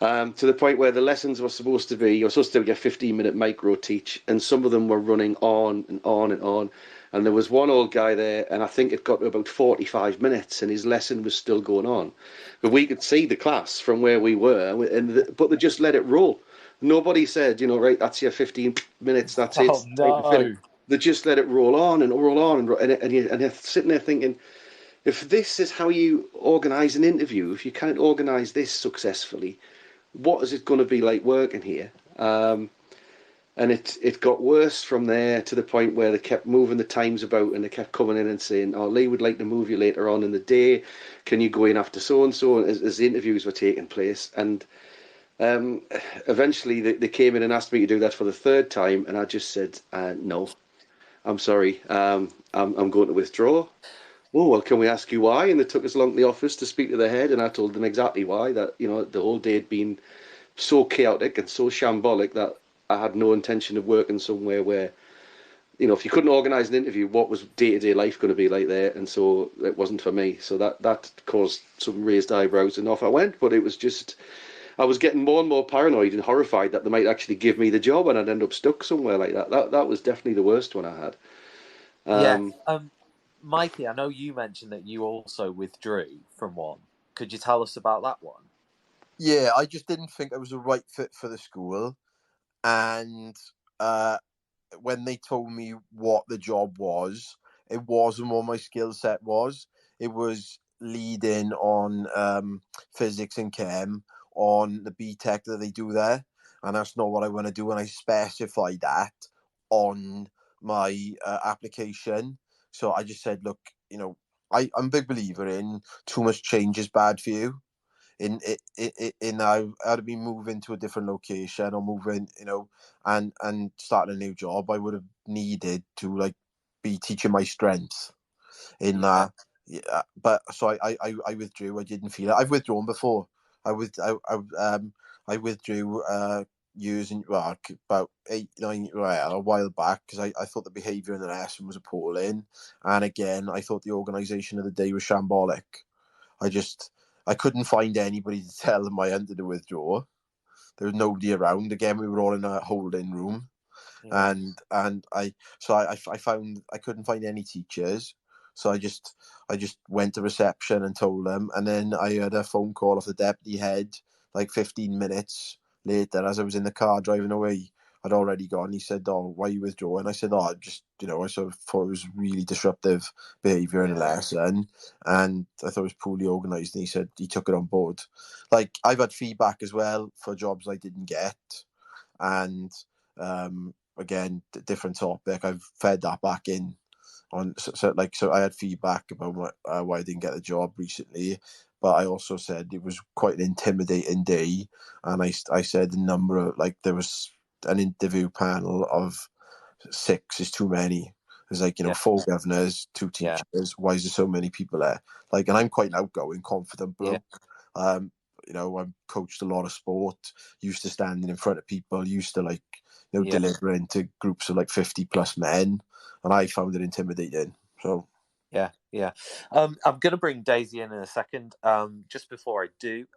To the point where the lessons were supposed to be, you're supposed to get a 15-minute micro teach, and some of them were running on and on and on. And there was one old guy there, and I think it got to about 45 minutes, and his lesson was still going on. But we could see the class from where we were, but they just let it roll. Nobody said, right, that's your 15 minutes, that's it. Oh no! They just let it roll on and roll on, and you're sitting there thinking, if this is how you organise an interview, if you can't organise this successfully, what is it going to be like working here? And it got worse from there, to the point where they kept moving the times about, and they kept coming in and saying, "Oh, Lee would like to move you later on in the day. Can you go in after so and so?" As the interviews were taking place, and eventually they came in and asked me to do that for the third time, and I just said, "No, I'm sorry. I'm going to withdraw." "Oh, well, can we ask you why?" And they took us along to the office to speak to the head, and I told them exactly why. That the whole day had been so chaotic and so shambolic that I had no intention of working somewhere where, if you couldn't organise an interview, what was day-to-day life going to be like there? And so it wasn't for me. So that caused some raised eyebrows, and off I went. But it was just, I was getting more and more paranoid and horrified that they might actually give me the job and I'd end up stuck somewhere like that. That was definitely the worst one I had. Yeah. Mikey, I know you mentioned that you also withdrew from one. Could you tell us about that one? Yeah, I just didn't think I was a right fit for the school. And when they told me what the job was, it wasn't what my skill set was. It was leading on physics and chem on the BTEC that they do there. And that's not what I want to do. And I specified that on my application. So I just said, look, I'm a big believer in too much change is bad for you. In I'd be moving to a different location or moving, and starting a new job, I would have needed to be teaching my strengths in that. Yeah, but so I withdrew. I didn't feel it. I've withdrawn before. I withdrew years and about 8-9 a while back, because I thought the behaviour in the lesson was appalling, and again I thought the organisation of the day was shambolic. I couldn't find anybody to tell them I wanted to withdraw. There was nobody around. Again, we were all in a holding room, and I found I couldn't find any teachers. So I just went to reception and told them, and then I had a phone call off the deputy head 15 minutes later as I was in the car driving away. I'd already gone. He said, "Oh, why are you withdrawing?" I said, "Oh, I sort of thought it was really disruptive behaviour in a lesson, and I thought it was poorly organised." And he said he took it on board. I've had feedback as well for jobs I didn't get, and again, different topic. I've fed that back in on. So I had feedback about why I didn't get the job recently. But I also said it was quite an intimidating day, and I said the number of there was an interview panel of 6 is too many. There's 4 governors, 2 teachers. Why is there so many people there? And I'm quite an outgoing, confident bloke. I've coached a lot of sport, used to standing in front of people, used to delivering to groups of 50 plus men, and I found it intimidating. So yeah. I'm going to bring Daisy in a second. Just before I do,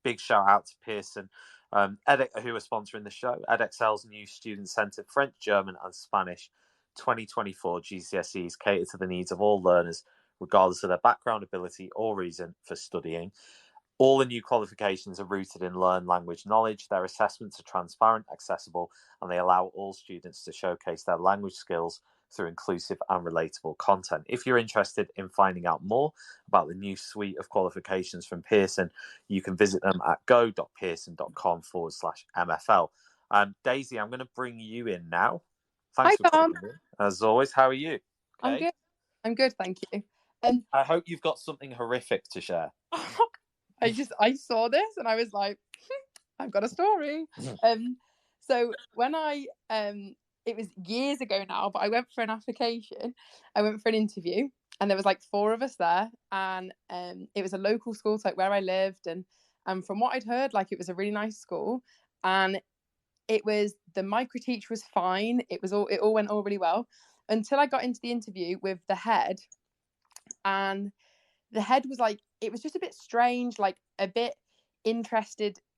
big shout out to Pearson, EdX, who are sponsoring the show. EdXL's new student-centered French, German, and Spanish 2024 GCSEs cater to the needs of all learners, regardless of their background, ability, or reason for studying. All the new qualifications are rooted in learned language knowledge. Their assessments are transparent, accessible, and they allow all students to showcase their language skills through inclusive and relatable content. If you're interested in finding out more about the new suite of qualifications from Pearson, you can visit them at go.pearson.com/MFL. Daisy, I'm going to bring you in now. Thanks for coming in. As always, how are you? Okay. I'm good, thank you. I hope you've got something horrific to share. I saw this and I was like, I've got a story. So when it was years ago now, but I went for an application. I went for an interview, and there was 4 of us there, and it was a local school, where I lived, and And from what I'd heard, like, it was a really nice school, and the micro teach was fine. It all went all really well until I got into the interview with the head, and the head was like, it was just a bit strange, like a bit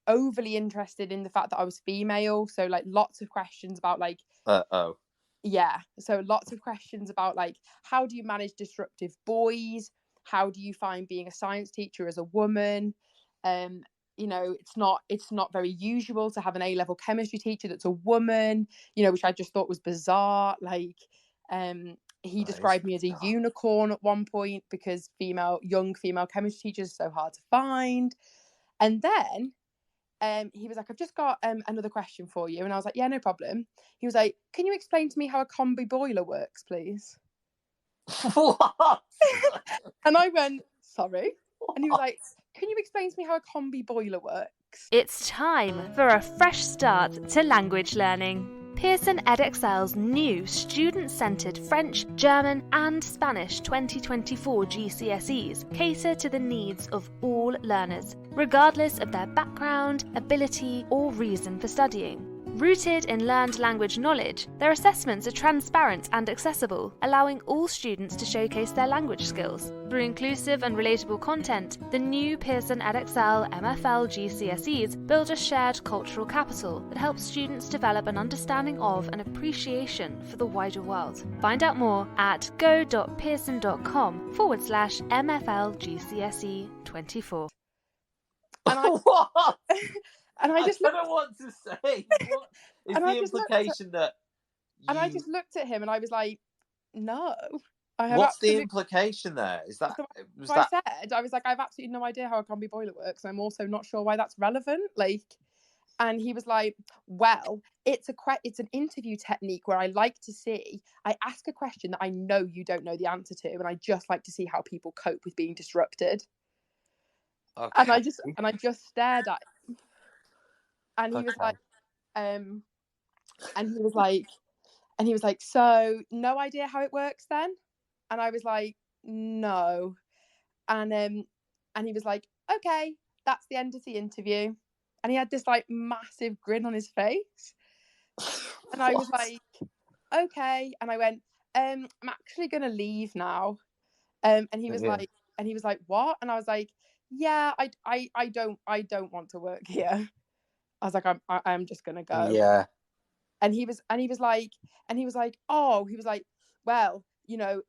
overly interested in the fact that I was female. So like lots of questions about like, yeah. So lots of questions about like, how do you manage disruptive boys? How do you find being a science teacher as a woman? It's not very usual to have an A-level chemistry teacher that's a woman, which I just thought was bizarre. Like, he described me as a unicorn at one point because young female chemistry teachers are so hard to find. And then he was like, I've just got another question for you. And I was like, yeah, no problem. He was like, can you explain to me how a combi boiler works, please? What? And I went, sorry. And he was like, can you explain to me how a combi boiler works? It's time for a fresh start to language learning. Pearson EdXL's new student-centred French, German and Spanish 2024 GCSEs cater to the needs of all learners, regardless of their background, ability or reason for studying. Rooted in learned language knowledge, their assessments are transparent and accessible, allowing all students to showcase their language skills. Through inclusive and relatable content, the new Pearson EdXL MFL GCSEs build a shared cultural capital that helps students develop an understanding of and appreciation for the wider world. Find out more at go.pearson.com/MFL GCSE 24. What? And I don't know what to say. What is the implication that? And I just looked at him and I was like, no. What's the implication there? Is that? I said, I was like, I have absolutely no idea how a combi boiler works. I'm also not sure why that's relevant. Like, and he was like, well, it's an interview technique where I ask a question that I know you don't know the answer to, and I just like to see how people cope with being disrupted. Okay. And I just stared at him. And he was like, and he was like, so no idea how it works then? And I was like, no. And he was like, okay, that's the end of the interview. And he had this like massive grin on his face. And I was like, okay. And I went, I'm actually gonna leave now. And he was like, what? And I was like, yeah, I don't want to work here. I was like, I'm just gonna go. Yeah. And he was like, well,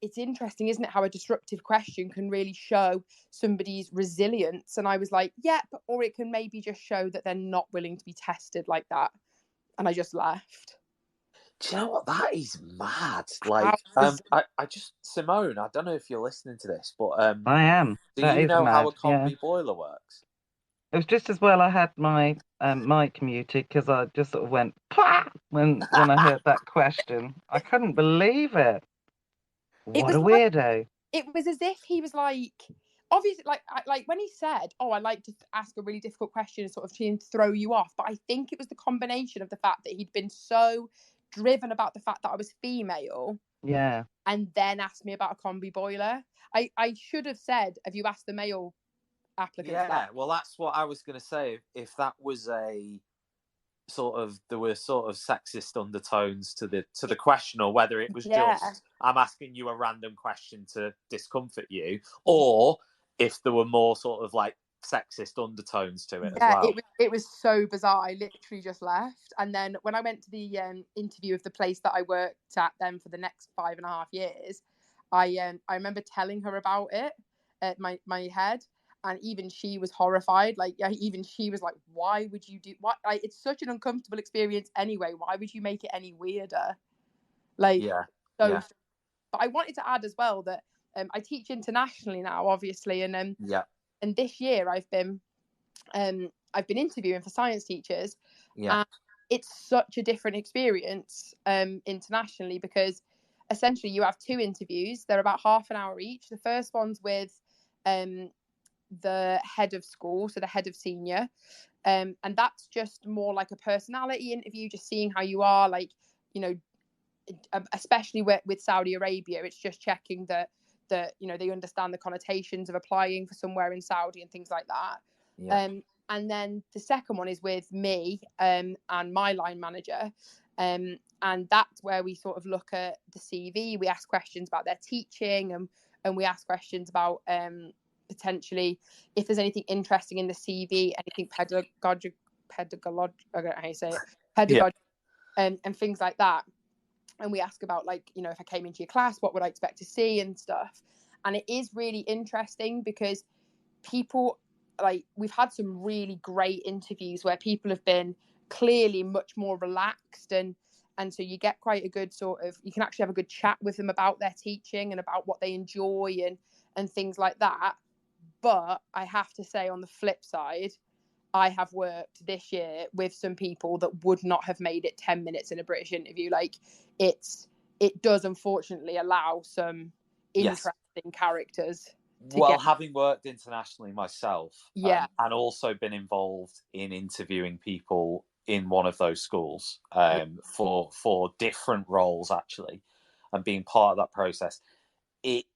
it's interesting, isn't it, how a disruptive question can really show somebody's resilience. And I was like, yeah, or it can maybe just show that they're not willing to be tested like that. And I just left. Do you know what? That is mad. Like, Simone, I don't know if you're listening to this, but I am. Do you know how a combi boiler works? It was just as well I had my mic muted because I just sort of went Pah! when I heard that question. I couldn't believe it. What a weirdo! It was as if he was like, obviously, like when he said, "Oh, I like to ask a really difficult question and sort of try and throw you off," but I think it was the combination of the fact that he'd been so driven about the fact that I was female. Yeah. And then asked me about a combi boiler. I should have said, have you asked the male applicants? Yeah, well, that's what I was going to say. If that was there were sort of sexist undertones to the question, or whether it was just, I'm asking you a random question to discomfort you, or if there were more sort of like sexist undertones to it as well. It was so bizarre. I literally just left. And then when I went to the interview of the place that I worked at then for the next 5.5 years, I remember telling her about it at my head, and even she was horrified. Like, even she was like, why would you do what? Like, it's such an uncomfortable experience anyway. Why would you make it any weirder? Like, But I wanted to add as well that I teach internationally now, obviously, and this year I've been interviewing for science teachers, and it's such a different experience internationally, because essentially you have 2 interviews. They're about half an hour each. The first one's with the head of school, so the head of senior, and that's just more like a personality interview, just seeing how you are, like, especially with Saudi Arabia, it's just checking that they understand the connotations of applying for somewhere in Saudi and things like that. And then the second one is with me and my line manager. And that's where we sort of look at the CV. We ask questions about their teaching, and we ask questions about potentially if there's anything interesting in the CV, anything pedagogic, I don't know how you say it, pedagogic, and things like that. And we ask about, like, you know, if I came into your class, what would I expect to see and stuff. And it is really interesting because people, like, we've had some really great interviews where people have been clearly much more relaxed, and so you get quite a good sort of, you can actually have a good chat with them about their teaching and about what they enjoy and things like that. But I have to say, on the flip side, I have worked this year with some people that would not have made it 10 minutes in a British interview. Like, it does unfortunately allow some interesting characters. Well, having worked internationally myself, yeah, and also been involved in interviewing people in one of those schools for different roles, actually, and being part of that process, it's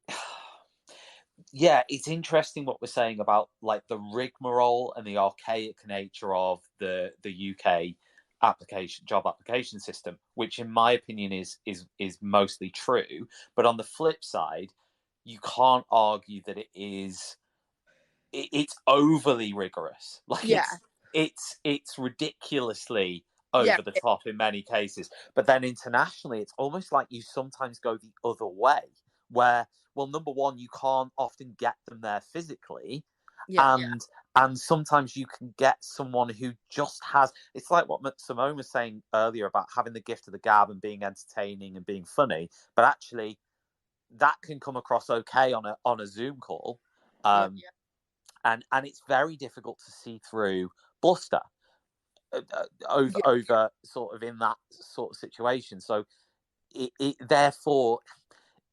interesting what we're saying about, like, the rigmarole and the archaic nature of the UK job application system, which in my opinion is mostly true. But on the flip side, you can't argue that it's overly rigorous. Like, it's ridiculously over the top in many cases. But then internationally, it's almost like you sometimes go the other way, where, well, number one, you can't often get them there physically. And sometimes you can get someone who just has, it's like what Simone was saying earlier about having the gift of the gab and being entertaining and being funny, but actually that can come across okay on a Zoom call. And it's very difficult to see through bluster over sort of in that sort of situation. So therefore,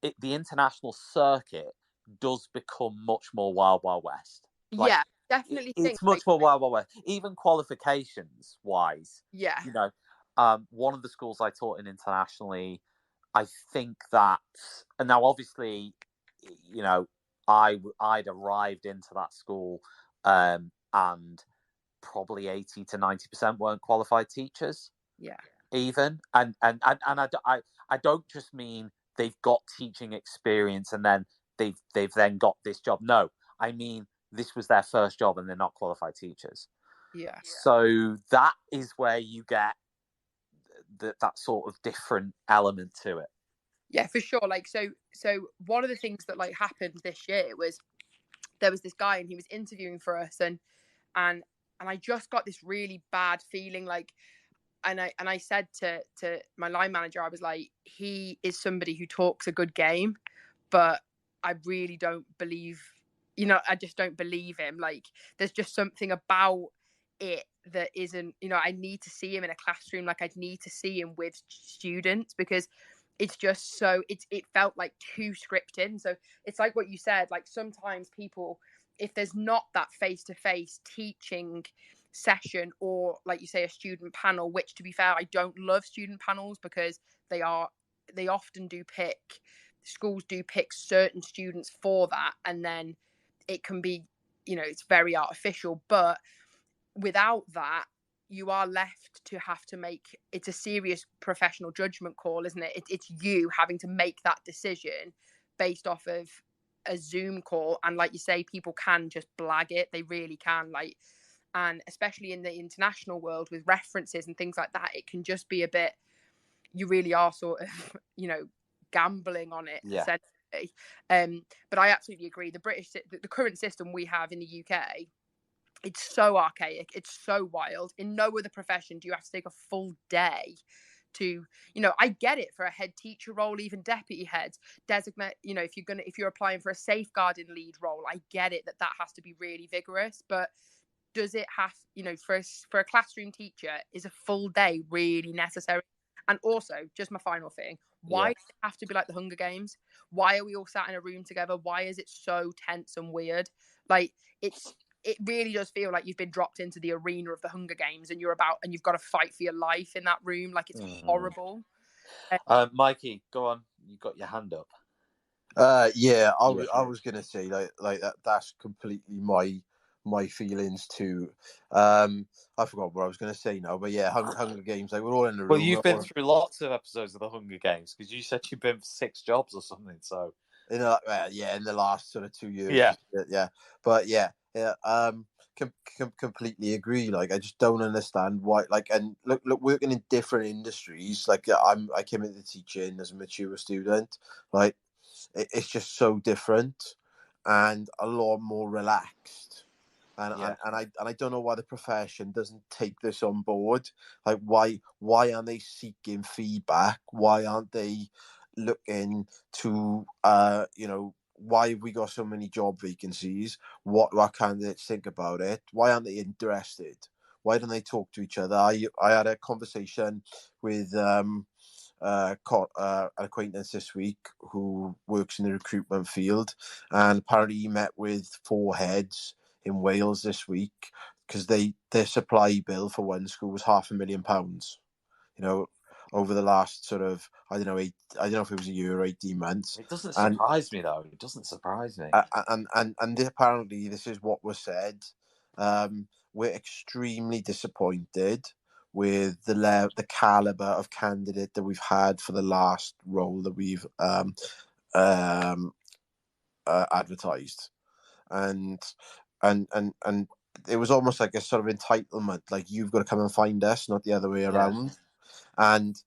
the international circuit does become much more Wild Wild West. Like, definitely. It's much more Wild Wild West, even qualifications wise. You know, one of the schools I taught in internationally, I think that, and now obviously, you know, I'd arrived into that school, and probably 80 to 90% weren't qualified teachers. Even, and I don't just mean they've got teaching experience and then they've then got this job. No, I mean this was their first job and they're not qualified teachers. So that is where you get that sort of different element to it. Yeah, for sure. Like, so one of the things that, like, happened this year was there was this guy and he was interviewing for us, and I just got this really bad feeling, like, and I said to my line manager, I was like, he is somebody who talks a good game, but I really don't believe, you know, I just don't believe him. Like, there's just something about it that isn't, you know, I need to see him in a classroom. Like, I'd need to see him with students, because it's just so, it felt like too scripted. So it's like what you said, like, sometimes people, if there's not that face-to-face teaching session, or, like you say, a student panel, which, to be fair, I don't love student panels, because they often do schools do pick certain students for that, and then it can be, you know, it's very artificial. But without that, you are left to have to make, it's a serious professional judgment call, isn't it? It's you having to make that decision based off of a Zoom call. And like you say, people can just blag it. They really can. Like, and especially in the international world with references and things like that, it can just be a bit, you really are sort of, you know, gambling on it, essentially. But I absolutely agree. The current system we have in the UK, it's so archaic, it's so wild. In no other profession do you have to take a full day to, you know, I get it for a head teacher role, even deputy heads, designate, you know, if you're applying for a safeguarding lead role, I get it that has to be really vigorous. But does it have, you know, for a classroom teacher, is a full day really necessary? And also, just my final thing, why does it have to be like the Hunger Games? Why are we all sat in a room together? Why is it so tense and weird? Like, it really does feel like you've been dropped into the arena of the Hunger Games, and you've got to fight for your life in that room. Like, it's horrible. Mikey, go on. You got your hand up. I was gonna say, like that. That's completely my my feelings too. I forgot what I was going to say now, but yeah, Hunger Games. Like we're all in the room. Well, you've been through lots of episodes of the Hunger Games because you said you've been for 6 jobs or something. So in the last sort of 2 years. Yeah. But completely agree. Like I just don't understand why. Like, and look, working in different industries. Like I came into teaching as a mature student. Like it's just so different and a lot more relaxed. And I don't know why the profession doesn't take this on board. Like why aren't they seeking feedback? Why aren't they looking to why have we got so many job vacancies? What candidates think about it? Why aren't they interested? Why don't they talk to each other? I had a conversation with an acquaintance this week who works in the recruitment field, and apparently he met with 4 heads in Wales this week because their supply bill for one school was £500,000. Over the last sort of I don't know if it was a year or 18 months. It doesn't surprise me though. It doesn't surprise me. And apparently this is what was said. We're extremely disappointed with the caliber of candidate that we've had for the last role that we've advertised, and it was almost like a sort of entitlement, like you've got to come and find us, not the other way around. And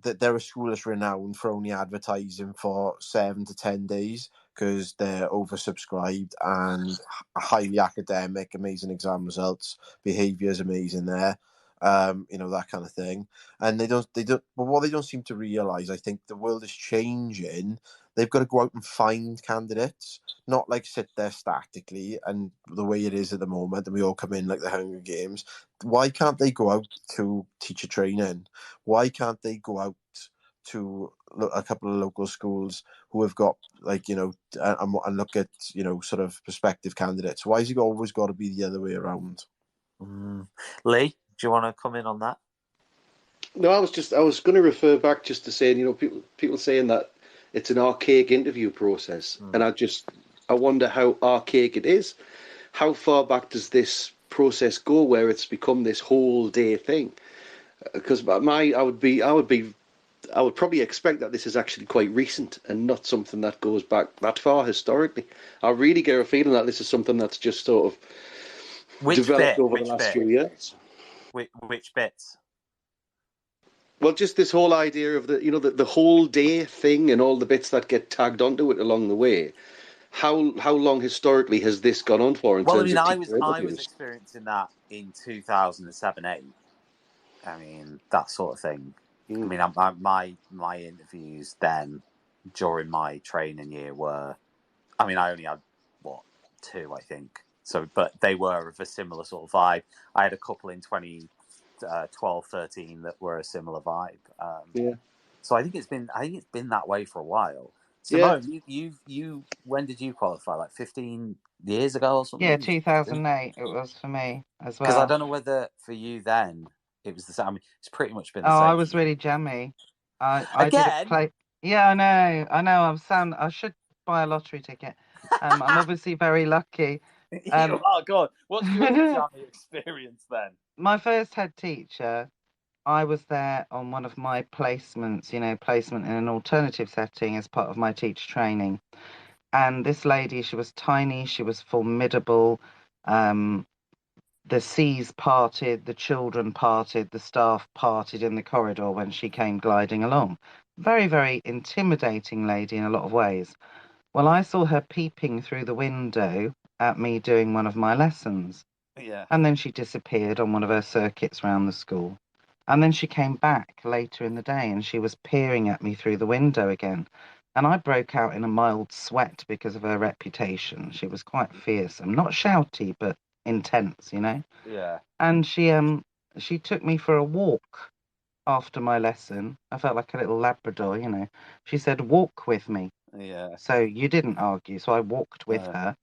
they're a school that's renowned for only advertising for 7 to 10 days because they're oversubscribed and highly academic, amazing exam results, behaviour is amazing there, that kind of thing. And they don't. But what they don't seem to realise, I think, the world is changing. They've got to go out and find candidates, not like sit there statically and the way it is at the moment, and we all come in like the Hunger Games. Why can't they go out to teacher training? Why can't they go out to a couple of local schools who have got and look at sort of prospective candidates? Why has it always got to be the other way around? Lee, do you want to come in on that? No, I was going to refer back just to saying, people saying that it's an archaic interview process, and I wonder how archaic it is. How far back does this process go where it's become this whole day thing? Because I would probably expect that this is actually quite recent and not something that goes back that far historically. I really get a feeling that this is something that's just sort of developed over the last few years. Which bits? Well, just this whole idea of the whole day thing and all the bits that get tagged onto it along the way. How long historically has this gone on for? I was experiencing that in 2007-8. I mean, that sort of thing. I mean, my interviews then during my training year were, I mean, I only had 2, I think. So, but they were of a similar sort of vibe. I had a couple in 2012-13 that were a similar vibe. So I think it's been that way for a while. Simone, you when did you qualify? Like 15 years ago or something? Yeah, 2008 it was for me as well. Because I don't know whether for you then it was the same. I mean, it's pretty much been the same. I was really jammy. I Again? did play. Yeah, I know. I should buy a lottery ticket. I'm obviously very lucky. Oh God, what's your jammy experience then? My first head teacher, I was there on one of my placements, placement in an alternative setting as part of my teacher training. And this lady, she was tiny, she was formidable. The seas parted, the children parted, the staff parted in the corridor when she came gliding along. Very, very intimidating lady in a lot of ways. Well, I saw her peeping through the window at me doing one of my lessons. Yeah. And then she disappeared on one of her circuits around the school. And then she came back later in the day and she was peering at me through the window again. And I broke out in a mild sweat because of her reputation. She was quite fearsome, not shouty, but intense, Yeah. And she took me for a walk after my lesson. I felt like a little Labrador, She said, "Walk with me." Yeah. So you didn't argue, so I walked with her.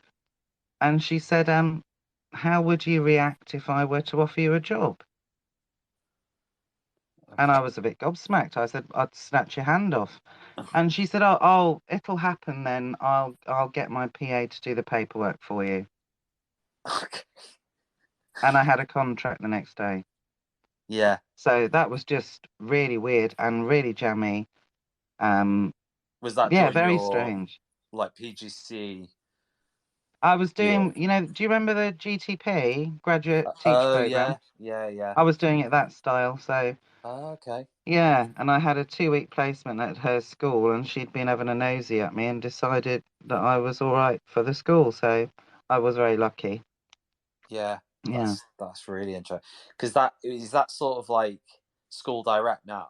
And she said, "How would you react if I were to offer you a job?" And I was a bit gobsmacked. I said, "I'd snatch your hand off." And she said, "Oh, it'll happen then. I'll get my PA to do the paperwork for you." Okay. And I had a contract the next day. Yeah. So that was just really weird and really jammy. Was that Yeah, during very your strange. like PGC? I was Yeah. doing, do you remember the GTP, Graduate Teacher Oh Program? yeah. I was doing it that style. So Oh, okay. yeah, and I had a 2-week placement at her school, and she'd been having a nosy at me and decided that I was all right for the school. So I was very lucky. Yeah, Yeah. that's really interesting. Because that sort of like school direct now,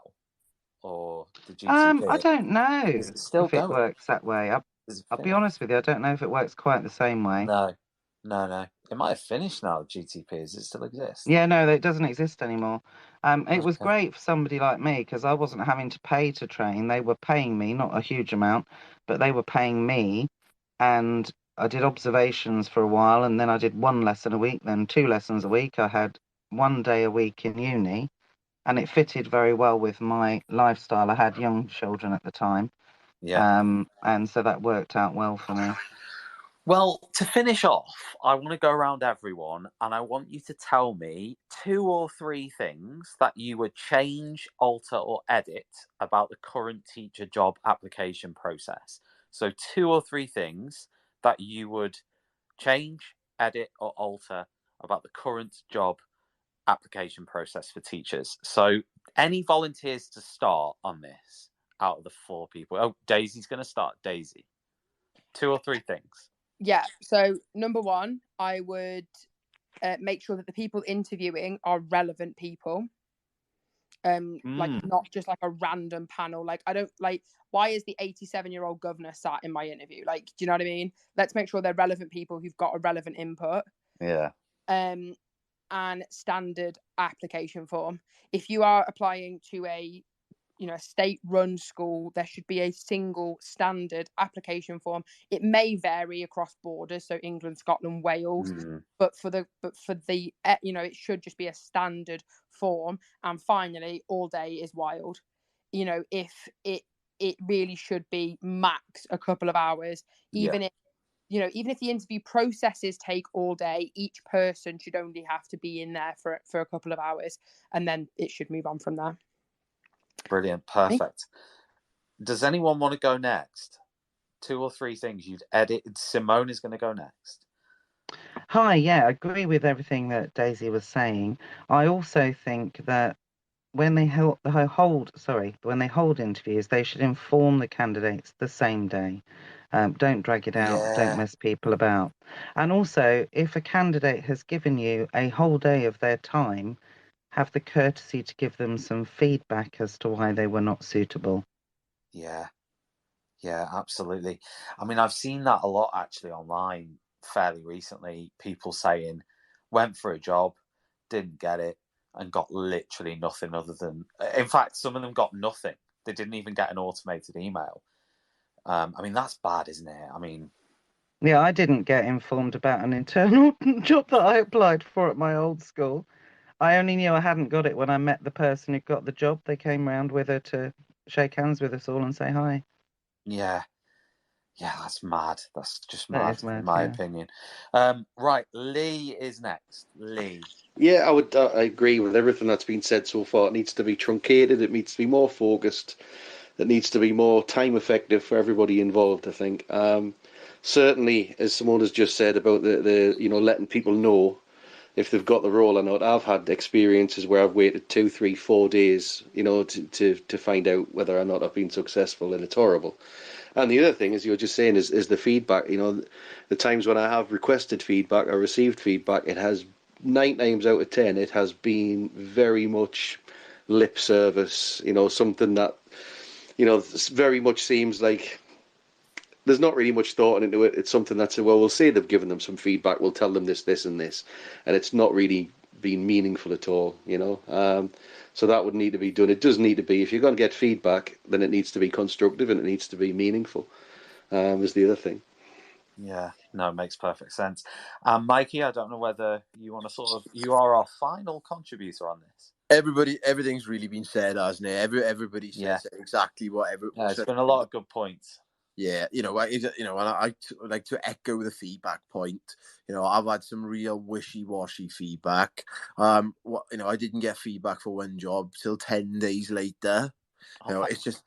or the GTP? I don't know Is it still if it going? works that way. Is it I'll be finished? honest with you, I don't know if it works quite the same way. No. It might have finished now. GTP. Does it still exist? Yeah, no, it doesn't exist anymore. It was Okay. great for somebody like me because I wasn't having to pay to train. They were paying me, not a huge amount, but they were paying me. And I did observations for a while, and then I did 1 lesson a week, then 2 lessons a week. I had 1 day a week in uni, and it fitted very well with my lifestyle. I had young children at the time. Yeah. And so that worked out well for me. Well, to finish off, I want to go around everyone and I want you to tell me 2 or 3 things that you would change, alter, or edit about the current teacher job application process. So 2 or 3 things that you would change, edit, or alter about the current job application process for teachers. So any volunteers to start on this out of the 4 people? Oh, Daisy's going to start. Daisy. 2 or 3 things. Yeah. So number 1, I would make sure that the people interviewing are relevant people. Like not just like a random panel. Like I don't like, why is the 87-year-old governor sat in my interview? Like, do you know what I mean? Let's make sure they're relevant people who've got a relevant input. Yeah. And standard application form. If you are applying to a state-run school, there should be a single standard application form. It may vary across borders, so England, Scotland, Wales, but for the it should just be a standard form. And finally, all day is wild. If it really should be max a couple of hours, even if the interview processes take all day, each person should only have to be in there for a couple of hours, and then it should move on from there. Brilliant. Perfect. Does anyone want to go next? 2 or 3 things you'd edit. Simone is going to go next. Hi, yeah, I agree with everything that Daisy was saying. I also think that when they hold interviews, they should inform the candidates the same day. Don't drag it out. Don't mess people about. And also, if a candidate has given you a whole day of their time, have the courtesy to give them some feedback as to why they were not suitable. Yeah, absolutely. I mean, I've seen that a lot actually online fairly recently. People saying, went for a job, didn't get it, and got literally nothing other than... In fact, some of them got nothing. They didn't even get an automated email. I mean, that's bad, isn't it? I mean... Yeah, I didn't get informed about an internal job that I applied for at my old school. I only knew I hadn't got it when I met the person who got the job. They came round with her to shake hands with us all and say hi. Yeah, that's mad. That's just That mad, is mad, in my yeah. opinion. Right, Lee is next. Lee. Yeah, I agree with everything that's been said so far. It needs to be truncated. It needs to be more focused. It needs to be more time effective for everybody involved, I think. Certainly, as Simone has just said about the letting people know if they've got the role or not. I've had experiences where I've waited 2, 3, 4 days, to find out whether or not I've been successful, and it's horrible. And the other thing, as you were just saying, is the feedback. The times when I have requested feedback or received feedback, it has 9 times out of 10, it has been very much lip service. Something that very much seems like there's not really much thought into it. It's something that's, well, we'll say they've given them some feedback, we'll tell them this, and this, and it's not really been meaningful at all, so that would need to be done. It does need to be, if you're going to get feedback, then it needs to be constructive and it needs to be meaningful, is the other thing. Yeah, no, it makes perfect sense. Mikey, I don't know whether you want to you are our final contributor on this. Everything's really been said, hasn't it? Everybody says exactly what it's been a lot of good points. Yeah, and I like to echo the feedback point. I've had some real wishy-washy feedback. I didn't get feedback for one job till 10 days later. It's just,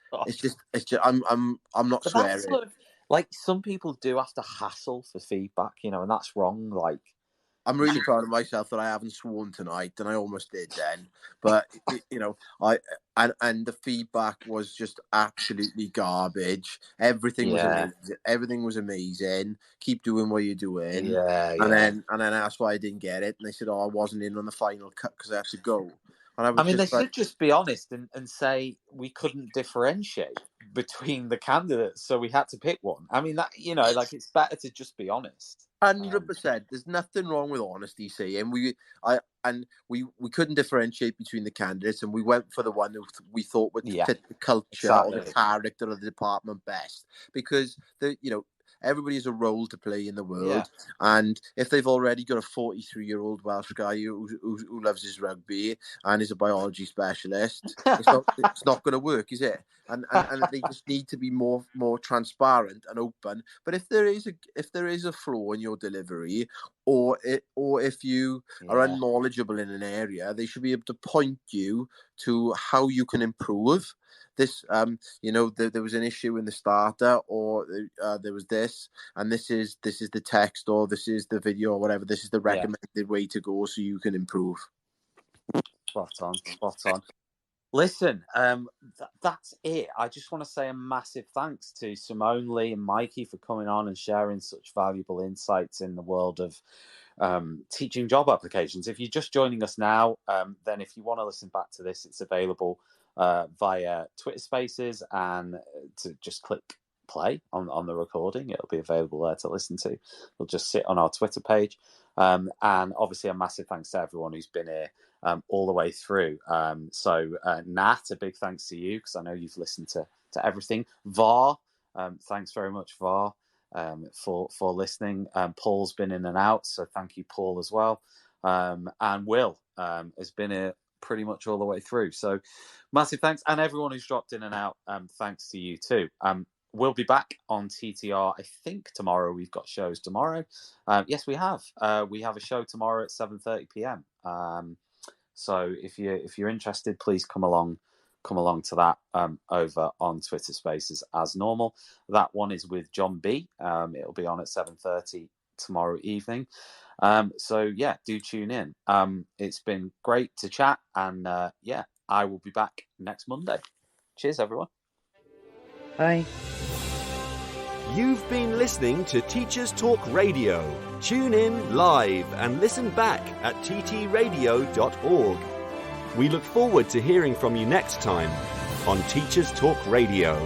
I'm not But swearing. that's sort of, like, some people do have to hassle for feedback, and that's wrong. Like, I'm really proud of myself that I haven't sworn tonight, and I almost did then. But and the feedback was just absolutely garbage. Everything was amazing. Everything was amazing. Keep doing what you're doing. And then that's why I didn't get it. And they said, "Oh, I wasn't in on the final cut because I had to go." And they should just be honest and say we couldn't differentiate between the candidates, so we had to pick one. I mean, that it's better to just be honest. 100%. There's nothing wrong with honesty, saying we couldn't differentiate between the candidates, and we went for the one that we thought would fit the culture or the character of the department best, because everybody has a role to play in the world, and if they've already got a 43-year-old Welsh guy who loves his rugby and is a biology specialist, it's not going to work, is it? And they just need to be more transparent and open. But if there is a flaw in your delivery, or if you are unknowledgeable in an area, they should be able to point you to how you can improve. This, there was an issue in the starter, or there was this, and this is the text, or this is the video, or whatever. This is the recommended way to go, so you can improve. Spot on. Listen, that's it. I just want to say a massive thanks to Simone, Lee, and Mikey for coming on and sharing such valuable insights in the world of teaching job applications. If you're just joining us now, then if you want to listen back to this, it's available via Twitter Spaces, and to just click play on the recording. It'll be available there to listen to. It'll just sit on our Twitter page. And obviously a massive thanks to everyone who's been here all the way through. So Nat, a big thanks to you, because I know you've listened to everything. VAR, thanks very much, VAR, for listening. Paul's been in and out, so thank you, Paul, as well. And Will has been here pretty much all the way through. So massive thanks. And everyone who's dropped in and out, thanks to you too. We'll be back on TTR, I think, tomorrow. We've got shows tomorrow. Yes, we have. We have a show tomorrow at 7:30 p.m. So if you're interested, please come along to that over on Twitter Spaces as normal. That one is with John B. It'll be on at 7:30 tomorrow evening. So yeah, do tune in. It's been great to chat, and I will be back next Monday. Cheers, everyone. Bye. You've been listening to Teachers Talk Radio. Tune in live and listen back at ttradio.org. We look forward to hearing from you next time on Teachers Talk Radio.